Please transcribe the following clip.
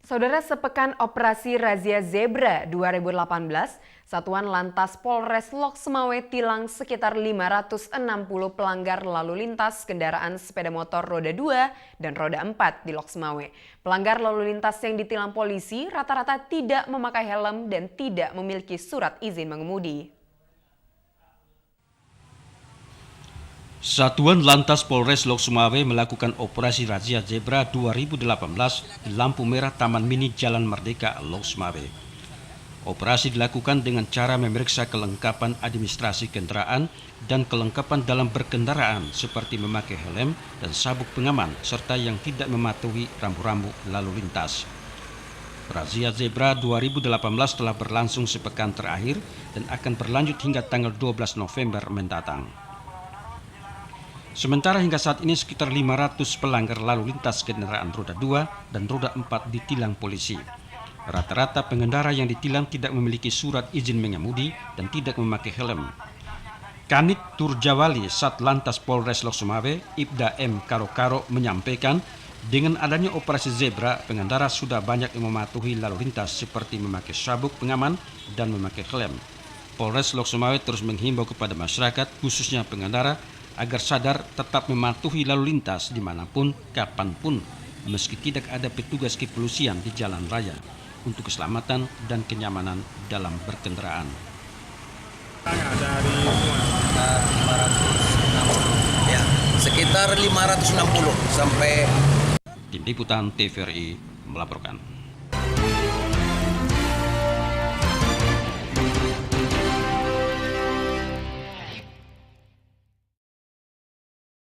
Saudara, sepekan operasi Razia Zebra 2018, Satuan Lantas Polres Lok Sumawe tilang sekitar 560 pelanggar lalu lintas kendaraan sepeda motor roda 2 dan roda 4 di Lok Sumawe. Pelanggar lalu lintas yang ditilang polisi rata-rata tidak memakai helm dan tidak memiliki surat izin mengemudi. Satuan Lantas Polres Lok Sumawe melakukan operasi Razia Zebra 2018 di lampu merah Taman Mini Jalan Merdeka, Lok Sumawe. Operasi dilakukan dengan cara memeriksa kelengkapan administrasi kendaraan dan kelengkapan dalam berkendaraan seperti memakai helm dan sabuk pengaman serta yang tidak mematuhi rambu-rambu lalu lintas. Razia Zebra 2018 telah berlangsung sepekan terakhir dan akan berlanjut hingga tanggal 12 November mendatang. Sementara hingga saat ini sekitar 500 pelanggar lalu lintas kendaraan roda 2 dan roda 4 ditilang polisi. Rata-rata pengendara yang ditilang tidak memiliki surat izin mengemudi dan tidak memakai helm. Kanit Turjawali Satlantas Polres Lok Sumawe, Ibda M. Karo-Karo menyampaikan, dengan adanya operasi Zebra, pengendara sudah banyak yang mematuhi lalu lintas seperti memakai sabuk pengaman dan memakai helm. Polres Lok Sumawe terus menghimbau kepada masyarakat, khususnya pengendara, agar sadar tetap mematuhi lalu lintas dimanapun, kapanpun, meski tidak ada petugas kepolisian di jalan raya, untuk keselamatan dan kenyamanan dalam berkendaraan. Dari 560, ya, sekitar 560 sampai. Tim Liputan TVRI melaporkan.